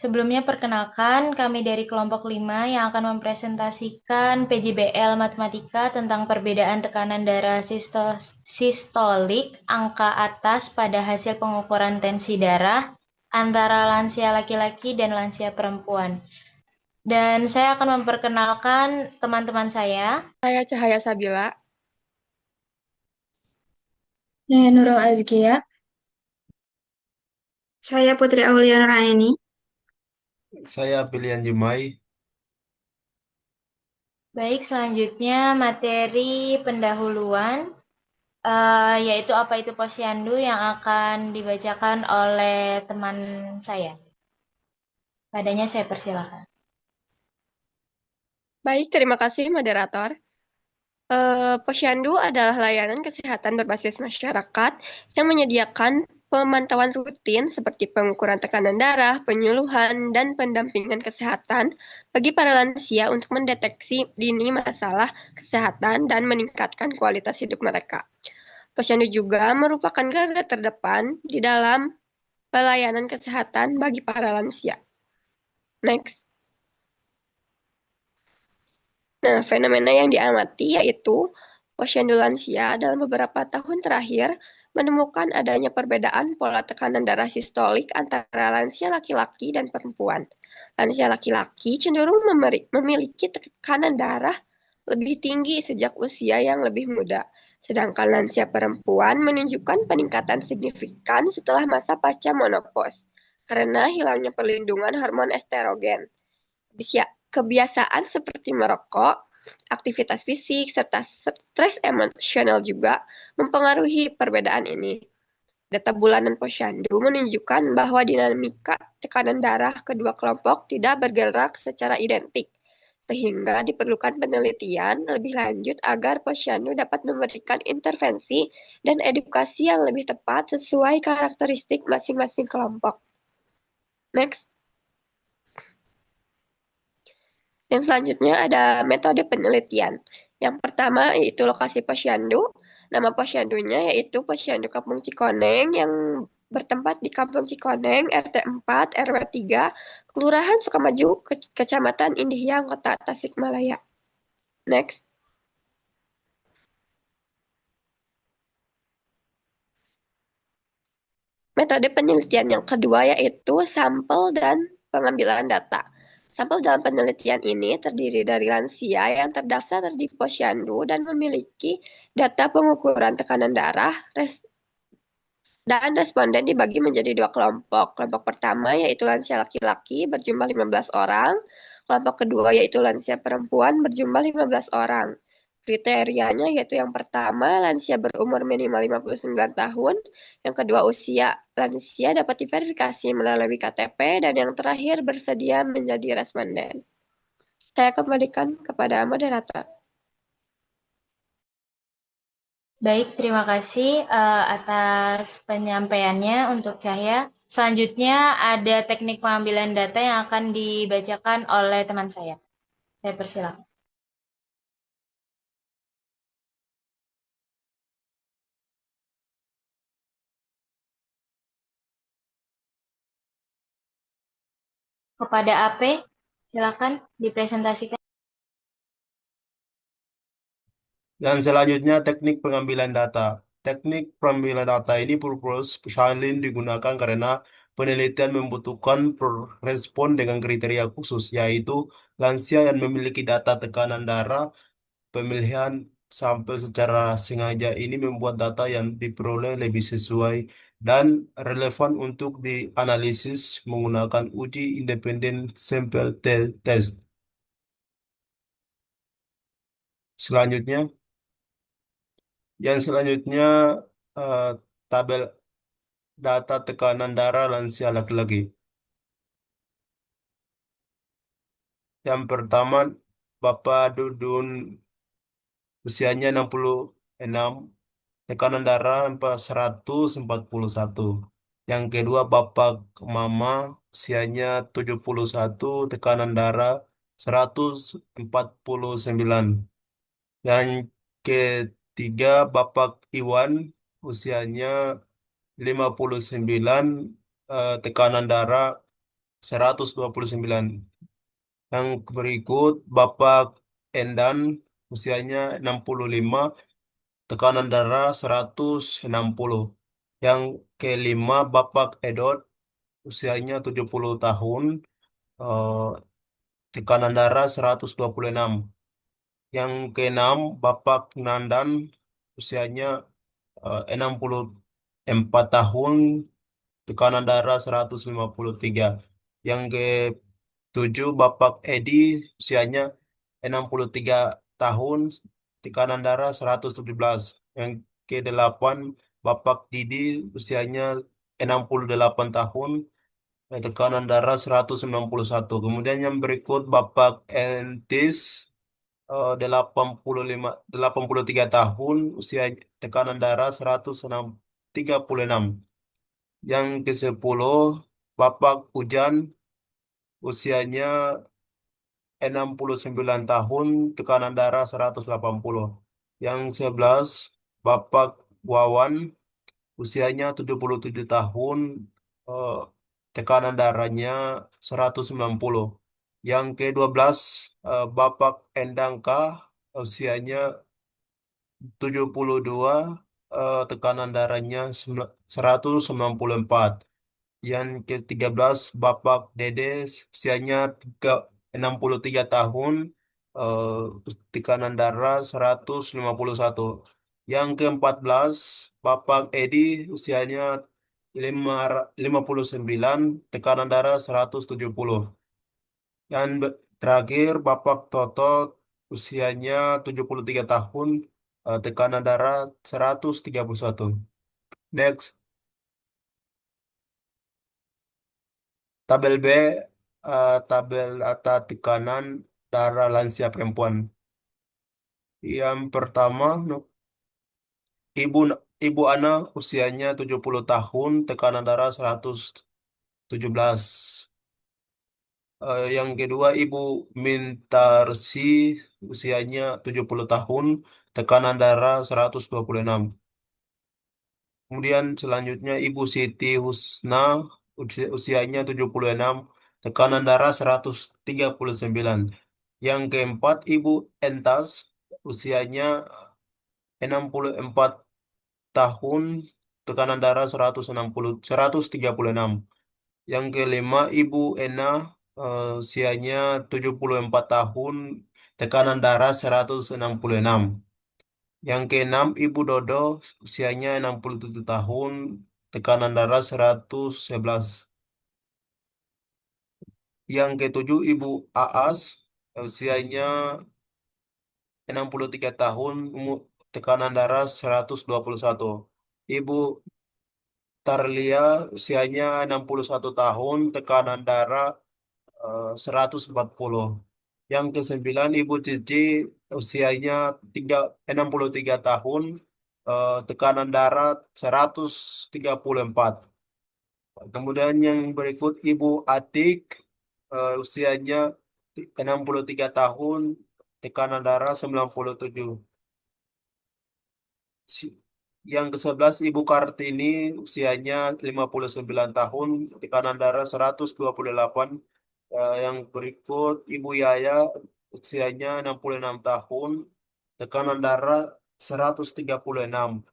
Sebelumnya perkenalkan, kami dari kelompok 5 yang akan mempresentasikan PJBL Matematika tentang perbedaan tekanan darah sistolik angka atas pada hasil pengukuran tensi darah antara lansia laki-laki dan lansia perempuan. Dan saya akan memperkenalkan teman-teman saya. Saya Cahaya Sabila. Saya Nurul Azkia. Saya Putri Auliana Raini. Saya pilihan Jumai. Baik, selanjutnya materi pendahuluan, yaitu apa itu posyandu yang akan dibacakan oleh teman saya. Padanya saya persilakan. Baik, terima kasih moderator. Posyandu adalah layanan kesehatan berbasis masyarakat yang menyediakan pemantauan rutin seperti pengukuran tekanan darah, penyuluhan, dan pendampingan kesehatan bagi para lansia untuk mendeteksi dini masalah kesehatan dan meningkatkan kualitas hidup mereka. Posyandu juga merupakan garda terdepan di dalam pelayanan kesehatan bagi para lansia. Next. Nah, fenomena yang diamati yaitu posyandu lansia dalam beberapa tahun terakhir menemukan adanya perbedaan pola tekanan darah sistolik antara lansia laki-laki dan perempuan. Lansia laki-laki cenderung memiliki tekanan darah lebih tinggi sejak usia yang lebih muda, sedangkan lansia perempuan menunjukkan peningkatan signifikan setelah masa pasca menopause karena hilangnya perlindungan hormon estrogen. Kebiasaan seperti merokok, aktivitas fisik, serta stres emosional juga mempengaruhi perbedaan ini. Data bulanan posyandu menunjukkan bahwa dinamika tekanan darah kedua kelompok tidak bergerak secara identik, sehingga diperlukan penelitian lebih lanjut agar posyandu dapat memberikan intervensi dan edukasi yang lebih tepat sesuai karakteristik masing-masing kelompok. Next. Yang selanjutnya ada metode penelitian. Yang pertama yaitu lokasi posyandu. Nama posyandunya yaitu Posyandu Kampung Cikoneng yang bertempat di Kampung Cikoneng, RT 4, RW 3, Kelurahan Sukamaju, Kecamatan Indihiyang, Kota Tasikmalaya. Next. Metode penelitian yang kedua yaitu sampel dan pengambilan data. Sampel dalam penelitian ini terdiri dari lansia yang terdaftar di posyandu dan memiliki data pengukuran tekanan darah dan responden dibagi menjadi dua kelompok. Kelompok pertama yaitu lansia laki-laki berjumlah 15 orang. Kelompok kedua yaitu lansia perempuan berjumlah 15 orang. Kriterianya yaitu yang pertama lansia berumur minimal 59 tahun, yang kedua usia lansia dapat diverifikasi melalui KTP, dan yang terakhir bersedia menjadi responden. Saya kembalikan kepada moderator. Baik, terima kasih atas penyampaiannya untuk Cahya. Selanjutnya ada teknik pengambilan data yang akan dibacakan oleh teman saya. Saya persilakan. Kepada AP, silakan dipresentasikan. Dan selanjutnya teknik pengambilan data. Teknik pengambilan data ini purpose salin digunakan karena penelitian membutuhkan respon dengan kriteria khusus, yaitu lansia yang memiliki data tekanan darah. Pemilihan sampel secara sengaja ini membuat data yang diperoleh lebih sesuai dan relevan untuk dianalisis menggunakan uji independen sampel test. Selanjutnya, yang selanjutnya eh, tabel data tekanan darah lansia laki-laki. Yang pertama, Bapak Dudun usianya 66, tekanan darah 141. Yang kedua, Bapak Mama usianya 71, tekanan darah 149. Yang ketiga, Bapak Iwan usianya 59, tekanan darah 129. Yang berikut Bapak Endan usianya 65, tekanan darah 160. Yang kelima Bapak Edot usianya 70 tahun, eh, tekanan darah 126. Yang keenam Bapak Nandan usianya 64 tahun, tekanan darah 153. Yang ketujuh Bapak Edi usianya 63 tahun, tekanan darah 117. Yang kedelapan Bapak Didi usianya 68 tahun, tekanan darah 191. Kemudian yang berikut Bapak Entis 83 tahun, usia tekanan darah 136. Yang ke-10 Bapak Ujan usianya 69 tahun, tekanan darah 180. Yang 11 Bapak Wawan usianya 77 tahun, eh, tekanan darahnya 190. Yang ke-12 Bapak Endangka usianya 72, tekanan darahnya 194. Yang ke-13 Bapak Dedes usianya 63 tahun, tekanan darah 151. Yang ke-14 Bapak Edi usianya 59, tekanan darah 170. Terakhir Bapak Toto usianya 73 tahun, tekanan darah 131. Next, tabel B, tabel data tekanan darah lansia perempuan. Yang pertama, Ibu Ibu Ana usianya 70 tahun, tekanan darah 117. Yang kedua, Ibu Mintarsi usianya 70 tahun, tekanan darah 126. Kemudian selanjutnya Ibu Siti Husna usianya 76, tekanan darah 139. Yang keempat Ibu Entas usianya 64 tahun, tekanan darah 136, 136. Yang kelima Ibu Ena usianya 74 tahun, tekanan darah 166. Yang keenam, Ibu Dodo, usianya 67 tahun, tekanan darah 111. Yang ketujuh, Ibu Aas, usianya 63 tahun, tekanan darah 121. Ibu Tarlia, usianya 61 tahun, tekanan darah 140. Yang kesembilan, Ibu Cici, usianya 63 tahun, tekanan darah 134. Kemudian yang berikut Ibu Atik, usianya 63 tahun, tekanan darah 97. Si- Yang ke-11 Ibu Kartini, usianya 59 tahun, tekanan darah 128. Yang berikut Ibu Yaya, usianya 66 tahun, tekanan darah 136.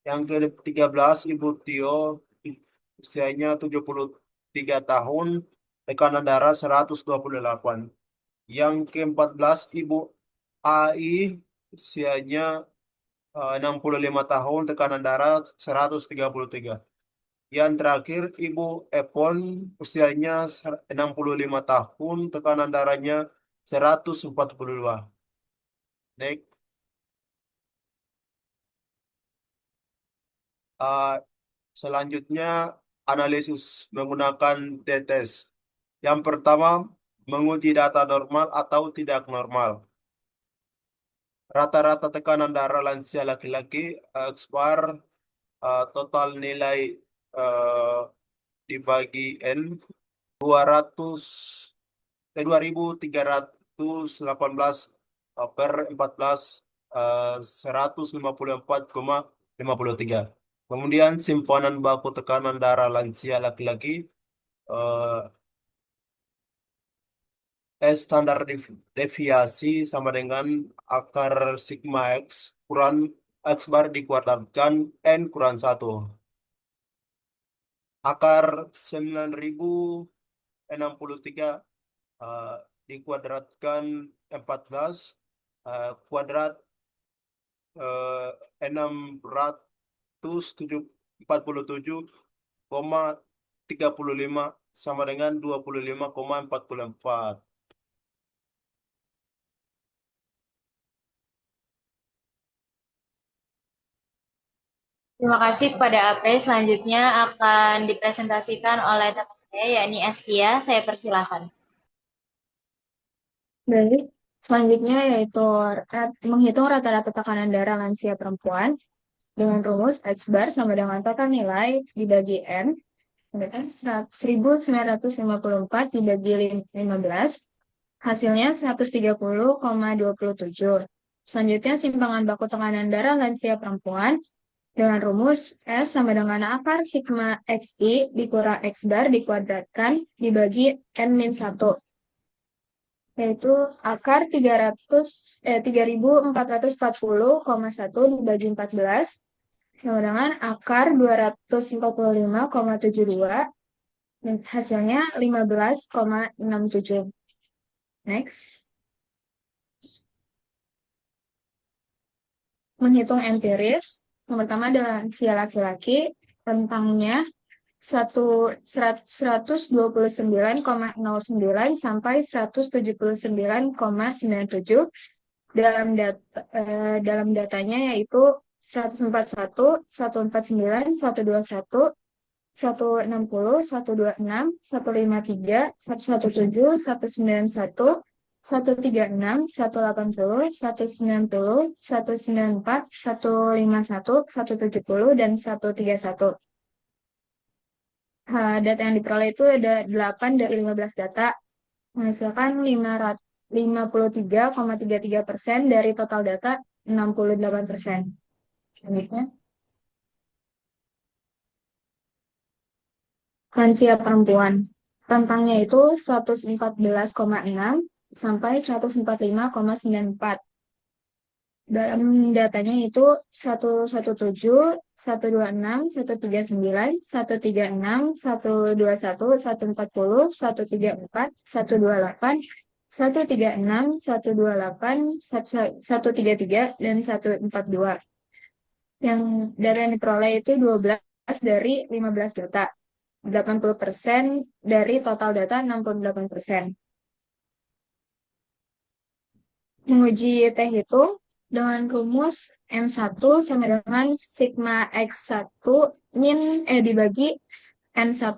Yang ke-13 Ibu Tio, usianya 73 tahun, tekanan darah 128. Yang ke-14 Ibu AI, usianya 65 tahun, tekanan darah 133. Yang terakhir Ibu Epon, usianya 65 tahun, tekanan darahnya 142. Next. Uh, Selanjutnya analisis menggunakan t-test. Yang pertama, menguji data normal atau tidak normal. Rata-rata tekanan darah lansia laki-laki, XBAR, total nilai eh, dibagi N 200 2318 per 14, 154,53. Kemudian simpanan baku tekanan darah lansia laki-laki, eh, standar deviasi sama dengan akar sigma X kurang X bar dikuadratkan N kurang 1. Akar 9063 eh, dikuadratkan 14 kuadrat 647,35 sama dengan 25,44. Terima kasih kepada AP. Selanjutnya akan dipresentasikan oleh teman saya, yakni Askia. Saya persilahkan. Baik, selanjutnya yaitu menghitung rata-rata tekanan darah lansia perempuan dengan rumus X bar sama dengan total nilai dibagi N, yaitu 1954 dibagi 15, hasilnya 130,27. Selanjutnya simpangan baku tekanan darah lansia perempuan dengan rumus S sama dengan akar sigma XI dikurang X bar dikuadratkan dibagi N-1, yaitu akar 3440,1 dibagi 14 sama dengan akar 245,72 dan hasilnya 15,67. Next. Menghitung empiris. Yang pertama adalah lansia laki-laki, rentangnya 129,09 sampai 179,97. Dalam datanya yaitu 141, 149, 121, 160, 126, 153, 117, 191, 136, 180, 190, 194, 151, 170, dan 131. Data yang diperoleh itu ada 8 dari 15 data, menghasilkan 53,33% dari total data 68%. Selanjutnya, lansia perempuan. Rentangnya itu 114,6 sampai 145,94. Dalam datanya itu 117, 126, 139, 136, 121, 140, 134, 128, 136, 128, 133, dan 142. Yang data yang diperoleh itu 12 dari 15 data. 80% dari total data 68%. Menguji T hitung dengan rumus M1 sama dengan sigma X1 dibagi N1.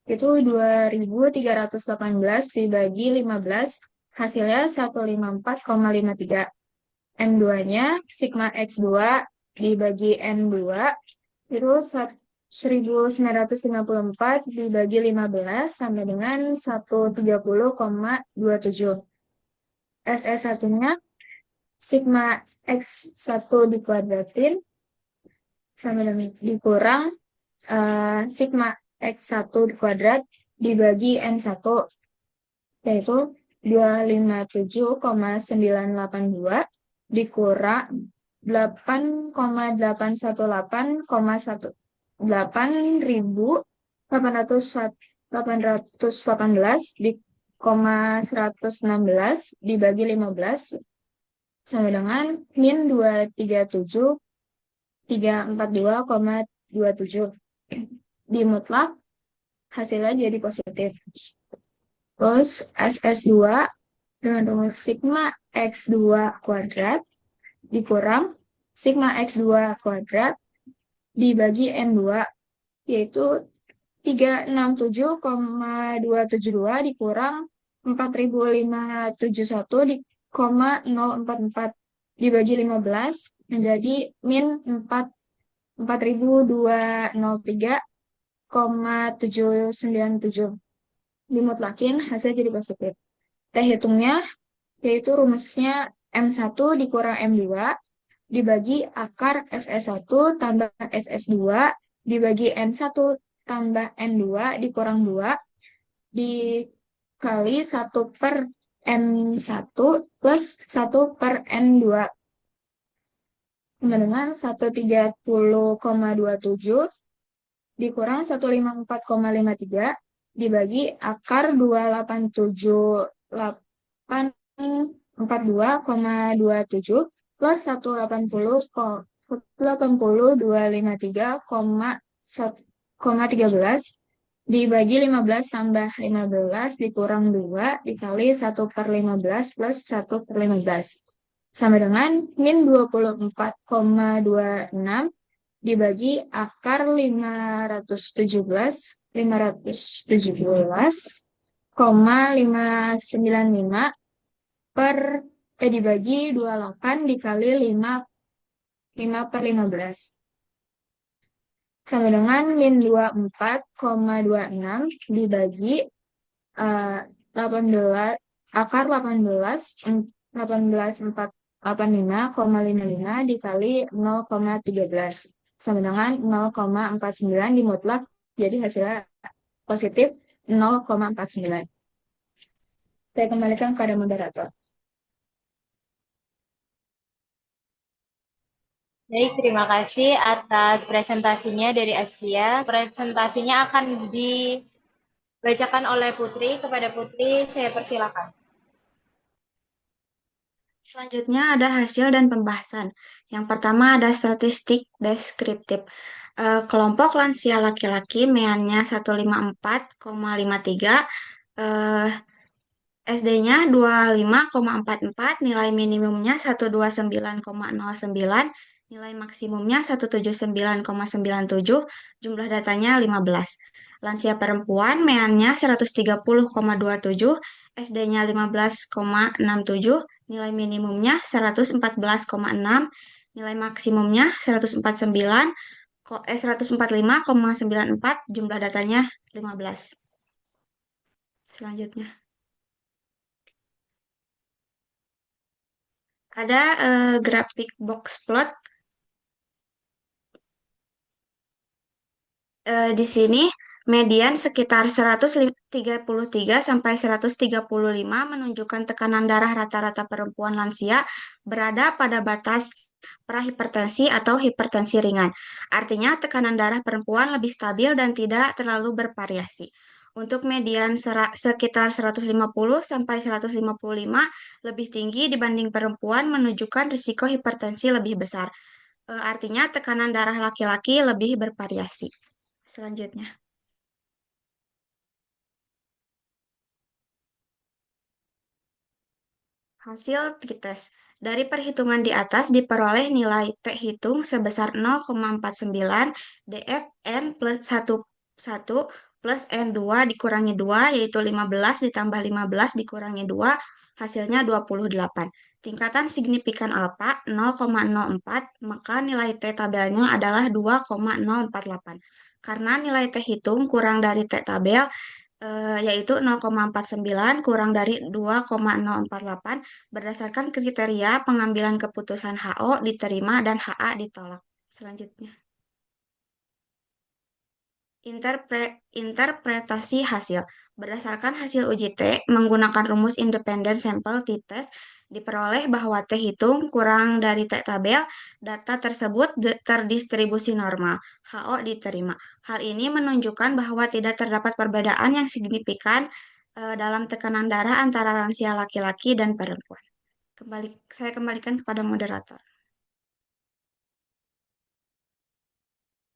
Itu 2318 dibagi 15, hasilnya 154,53. M2-nya sigma X2 dibagi N2 itu 1954 dibagi 15 sama dengan 130,27. SS1-nya sigma X1 dikuadratin sama dengan dikurang sigma X1 kuadrat dibagi N1, yaitu 257,982 dikurang 8,818,1 8.818 di 116 dibagi 15 sama dengan min 237,342,27. Di mutlak hasilnya jadi positif. Terus SS2 dengan rumus sigma X2 kuadrat dikurang sigma X2 kuadrat dibagi N2, yaitu 367,272 dikurang 4.571,044 dibagi 15 menjadi min 4.203,797. Dimutlakin hasil jadi positif. T hitungnya yaitu rumusnya M1 dikurang M2 dibagi akar SS1 tambah SS2 dibagi N1 tambah N2 dikurang 2 dikali 1/2 N1 plus 1 per N2 sama dengan 130,27 dikurang 154,53 dibagi akar 287842,27 plus 180,253,13 dibagi 15 tambah 15 dikurang 2 dikali 1 per 15 plus 1 per 15 sama dengan min 24,26 dibagi akar 517 dibagi 28 dikali 5 per 15 sama dengan min 24,26 dibagi 18 akar 18,485,55 dikali 0,13 sama dengan 0,49 dimutlak jadi hasilnya positif 0,49. Saya kembalikan kepada moderator. Baik, terima kasih atas presentasinya dari Askia. Presentasinya akan dibacakan oleh Putri. Kepada Putri, saya persilakan. Selanjutnya ada hasil dan pembahasan. Yang pertama ada statistik deskriptif. Kelompok lansia laki-laki meannya 154,53, SD-nya 25,44, nilai minimumnya 129,09, nilai maksimumnya 179,97, jumlah datanya 15. Lansia perempuan meannya 130,27, SD-nya 15,67, nilai minimumnya 114,6, nilai maksimumnya 145,94, jumlah datanya 15. Selanjutnya. Ada grafik box plot. Di sini median sekitar 133 sampai 135 menunjukkan tekanan darah rata-rata perempuan lansia berada pada batas prahipertensi atau hipertensi ringan. Artinya tekanan darah perempuan lebih stabil dan tidak terlalu bervariasi. Untuk median sekitar 150 sampai 155 lebih tinggi dibanding perempuan menunjukkan risiko hipertensi lebih besar. Artinya tekanan darah laki-laki lebih bervariasi. Selanjutnya. Hasil t-test. Dari perhitungan di atas diperoleh nilai T hitung sebesar 0,49 DFN plus 1 plus N2 dikurangi 2 yaitu 15 ditambah 15 dikurangi 2 hasilnya 28. Tingkatan signifikan alfa 0,04 maka nilai T tabelnya adalah 2,048. Karena nilai T hitung kurang dari T tabel yaitu 0,49 kurang dari 2,048 berdasarkan kriteria pengambilan keputusan HO diterima dan HA ditolak. Selanjutnya. Interpretasi hasil. Berdasarkan hasil uji T menggunakan rumus independen sampel t-test diperoleh bahwa T hitung kurang dari T tabel, data tersebut terdistribusi normal, HO diterima. Hal ini menunjukkan bahwa tidak terdapat perbedaan yang signifikan dalam tekanan darah antara lansia laki-laki dan perempuan. Saya kembalikan kepada moderator.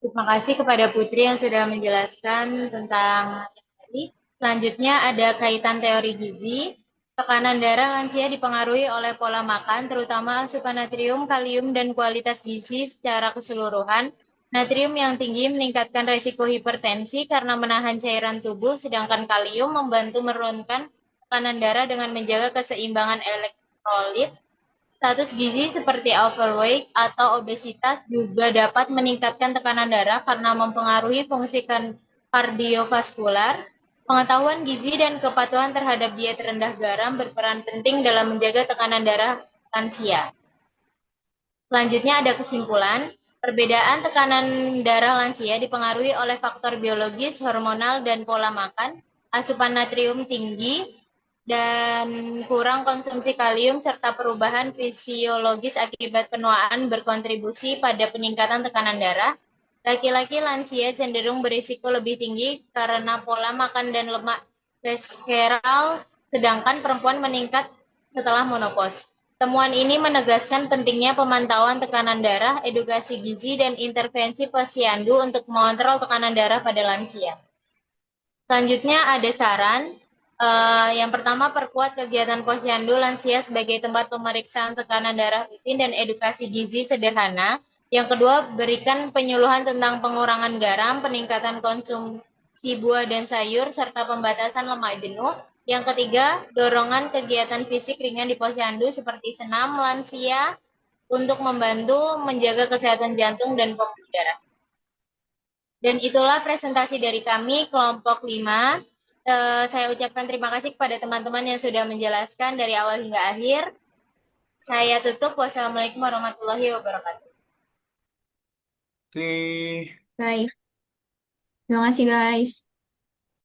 Terima kasih kepada Putri yang sudah menjelaskan tentang tadi. Selanjutnya ada kaitan teori gizi. Tekanan darah lansia dipengaruhi oleh pola makan, terutama asupan natrium, kalium, dan kualitas gizi secara keseluruhan. Natrium yang tinggi meningkatkan resiko hipertensi karena menahan cairan tubuh, sedangkan kalium membantu menurunkan tekanan darah dengan menjaga keseimbangan elektrolit. Status gizi seperti overweight atau obesitas juga dapat meningkatkan tekanan darah karena mempengaruhi fungsi kardiovaskular. Pengetahuan gizi dan kepatuhan terhadap diet rendah garam berperan penting dalam menjaga tekanan darah lansia. Selanjutnya ada kesimpulan. Perbedaan tekanan darah lansia dipengaruhi oleh faktor biologis, hormonal, dan pola makan. Asupan natrium tinggi dan kurang konsumsi kalium serta perubahan fisiologis akibat penuaan berkontribusi pada peningkatan tekanan darah. Laki-laki lansia cenderung berisiko lebih tinggi karena pola makan dan lemak visceral, sedangkan perempuan meningkat setelah menopause. Temuan ini menegaskan pentingnya pemantauan tekanan darah, edukasi gizi, dan intervensi posyandu untuk mengontrol tekanan darah pada lansia. Selanjutnya ada saran. Yang pertama, perkuat kegiatan posyandu lansia sebagai tempat pemeriksaan tekanan darah rutin dan edukasi gizi sederhana. Yang kedua, berikan penyuluhan tentang pengurangan garam, peningkatan konsumsi buah dan sayur, serta pembatasan lemak jenuh. Yang ketiga, dorongan kegiatan fisik ringan di posyandu seperti senam lansia untuk membantu menjaga kesehatan jantung dan pembuluh darah. Dan itulah presentasi dari kami, kelompok 5. Saya ucapkan terima kasih kepada teman-teman yang sudah menjelaskan dari awal hingga akhir. Saya tutup. Wassalamualaikum warahmatullahi wabarakatuh. Oke. Baik. Terima kasih, guys.